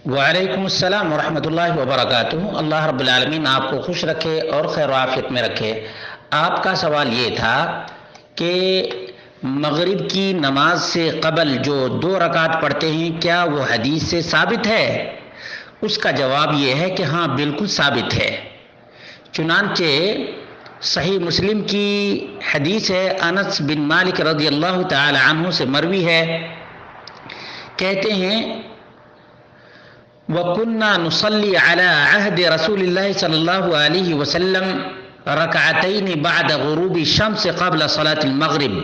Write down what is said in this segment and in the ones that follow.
وعلیکم السلام ورحمۃ اللہ وبرکاتہ۔ اللہ رب العالمین آپ کو خوش رکھے اور خیر و عافیت میں رکھے۔ آپ کا سوال یہ تھا کہ مغرب کی نماز سے قبل جو 2 رکعت پڑھتے ہیں کیا وہ حدیث سے ثابت ہے؟ اس کا جواب یہ ہے کہ ہاں بالکل ثابت ہے۔ چنانچہ صحیح مسلم کی حدیث ہے، انس بن مالک رضی اللہ تعالی عنہ سے مروی ہے، کہتے ہیں وَكُنَّا نُصَلِّي عَلَى عَهْدِ رسول اللہ صلی اللہ علیہ وسلم رکعتین بعد غروب الشمس قبل صلاة المغرب،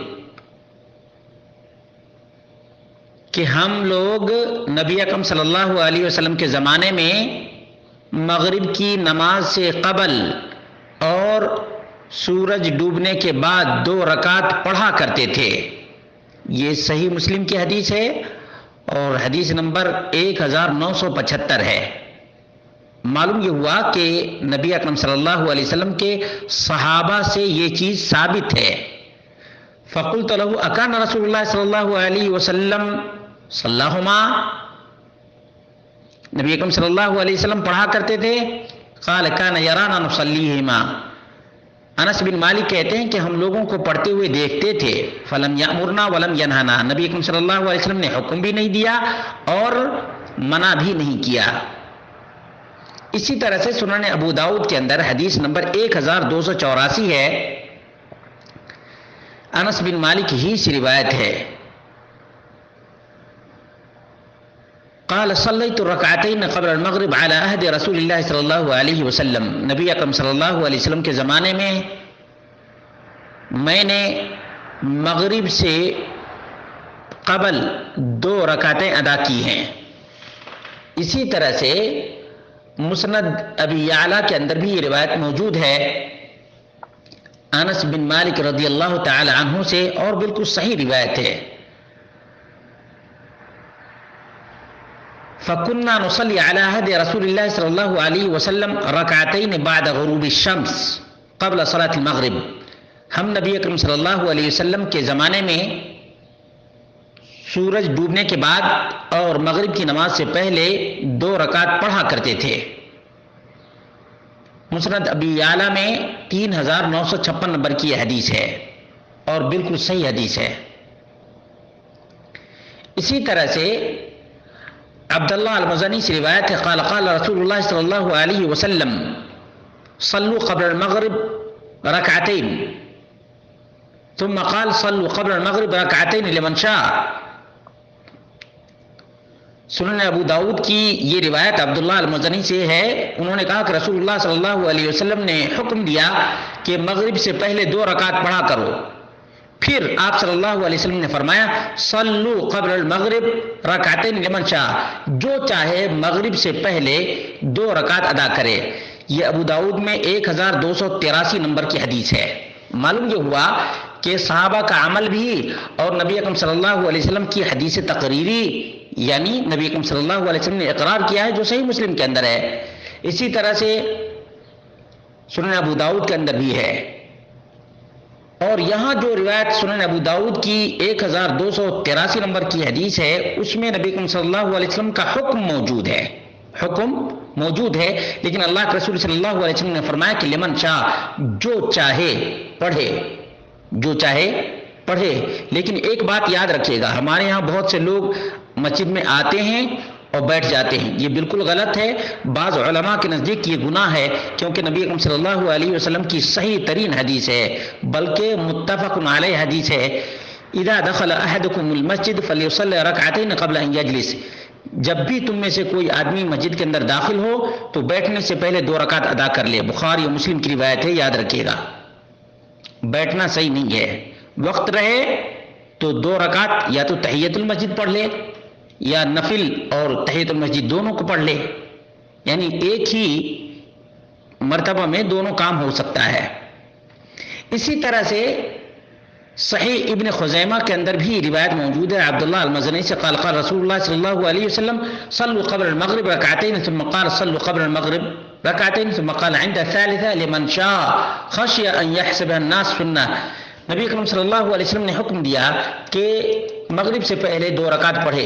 کہ ہم لوگ نبی اکرم صلی اللہ علیہ وسلم کے زمانے میں مغرب کی نماز سے قبل اور سورج ڈوبنے کے بعد 2 رکعت پڑھا کرتے تھے۔ یہ صحیح مسلم کی حدیث ہے اور حدیث نمبر 1975 ہے۔ معلوم یہ ہوا کہ نبی اکرم صلی اللہ علیہ وسلم کے صحابہ سے یہ چیز ثابت ہے۔ فقلت له اکان رسول اللہ صلی اللہ علیہ وسلم صلیہما، نبی اکرم صلی اللہ علیہ وسلم پڑھا کرتے تھے؟ قال کان یرانا نصلیہما، انس بن مالک کہتے ہیں کہ ہم لوگوں کو پڑھتے ہوئے دیکھتے تھے۔ فلم یامرنا ولم ینہانا، نبی اکرم صلی اللہ علیہ وسلم نے حکم بھی نہیں دیا اور منع بھی نہیں کیا۔ اسی طرح سے سنن ابو داؤد کے اندر حدیث نمبر 1284 ہے، انس بن مالک ہی سے روایت ہے، قال صلیت رکعتین قبل المغرب علی عہد رسول اللہ صلی اللہ علیہ وسلم، نبی اکرم صلی اللہ علیہ وسلم کے زمانے میں میں نے مغرب سے قبل 2 رکعتیں ادا کی ہیں۔ اسی طرح سے مسند ابی یعلا کے اندر بھی یہ روایت موجود ہے انس بن مالک رضی اللہ تعالی عنہ سے، اور بالکل صحیح روایت ہے۔ فَكُنَّا نُصَلِّي عَلَى عَهْدِ رسول اللہ صلی اللہ علیہ وسلم رکعتین بعد غروب الشمس قبل صلاة المغرب، ہم نبی اکرم صلی اللہ علیہ وسلم کے زمانے میں سورج ڈوبنے کے بعد اور مغرب کی نماز سے پہلے 2 رکعت پڑھا کرتے تھے۔ مسند ابی یعلا میں 3956 نمبر کی یہ حدیث ہے اور بالکل صحیح حدیث ہے۔ اسی طرح سے عبداللہ المزنی سے روایت ہے، قال قال رسول اللہ صلی اللہ علیہ وسلم صلوا قبل المغرب رکعتین ثم قال صلوا قبل المغرب رکعتین لمن شاء۔ سنن ابو داؤد کی یہ روایت عبداللہ المزنی سے ہے، انہوں نے کہا کہ رسول اللہ صلی اللہ علیہ وسلم نے حکم دیا کہ مغرب سے پہلے 2 رکعت پڑھا کرو، پھر آپ صلی اللہ علیہ وسلم نے فرمایا صلو قبل المغرب رکعتین لمن شاء، جو چاہے مغرب سے پہلے 2 رکعت ادا کرے۔ یہ ابو داؤد میں 1283 نمبر کی حدیث ہے۔ معلوم یہ ہوا کہ صحابہ کا عمل بھی اور نبی اکرم صلی اللہ علیہ وسلم کی حدیث تقریری، یعنی نبی اکرم صلی اللہ علیہ وسلم نے اقرار کیا ہے جو صحیح مسلم کے اندر ہے، اسی طرح سے سنن ابو داؤد کے اندر بھی ہے۔ اور یہاں جو روایت سنن ابو داؤد کی 1283 نمبر کی حدیث ہے، اس میں نبی اکرم صلی اللہ علیہ وسلم کا حکم موجود ہے، حکم موجود ہے، لیکن اللہ کے رسول صلی اللہ علیہ وسلم نے فرمایا کہ لمن شاء، جو چاہے پڑھے، جو چاہے پڑھے۔ لیکن ایک بات یاد رکھیے گا، ہمارے یہاں بہت سے لوگ مسجد میں آتے ہیں اور بیٹھ جاتے ہیں، یہ بالکل غلط ہے۔ بعض علماء کے نزدیک یہ گناہ ہے، کیونکہ نبی اکرم صلی اللہ علیہ وسلم کی صحیح ترین حدیث ہے، بلکہ متفق علیہ حدیث ہے، اذا دخل احدکم المسجد فلیصلی رکعتین قبل ان یجلس، جب بھی تم میں سے کوئی آدمی مسجد کے اندر داخل ہو تو بیٹھنے سے پہلے 2 رکعت ادا کر لے۔ بخاری اور مسلم کی روایت ہے، یاد رکھیے گا، بیٹھنا صحیح نہیں ہے۔ وقت رہے تو 2 رکعت یا تو تحیۃ المسجد پڑھ لے یا نفل اور تحیۃ المسجد دونوں کو پڑھ لے، یعنی ایک ہی مرتبہ میں دونوں کام ہو سکتا ہے۔ اسی طرح سے صحیح ابن خزیمہ کے اندر بھی روایت موجود ہے عبداللہ المزنی سے، قال قال رسول اللہ صلی اللہ علیہ وسلم صلوا قبل المغرب رکعتین ثم قال صلوا قبل المغرب رکعتین ثم قال عند الثالثة لمن شاء خشی ان يحسب الناس سنہ۔ نبی اکرم صلی اللہ علیہ وسلم نے حکم دیا کہ مغرب سے پہلے 2 رکعت پڑھے،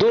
2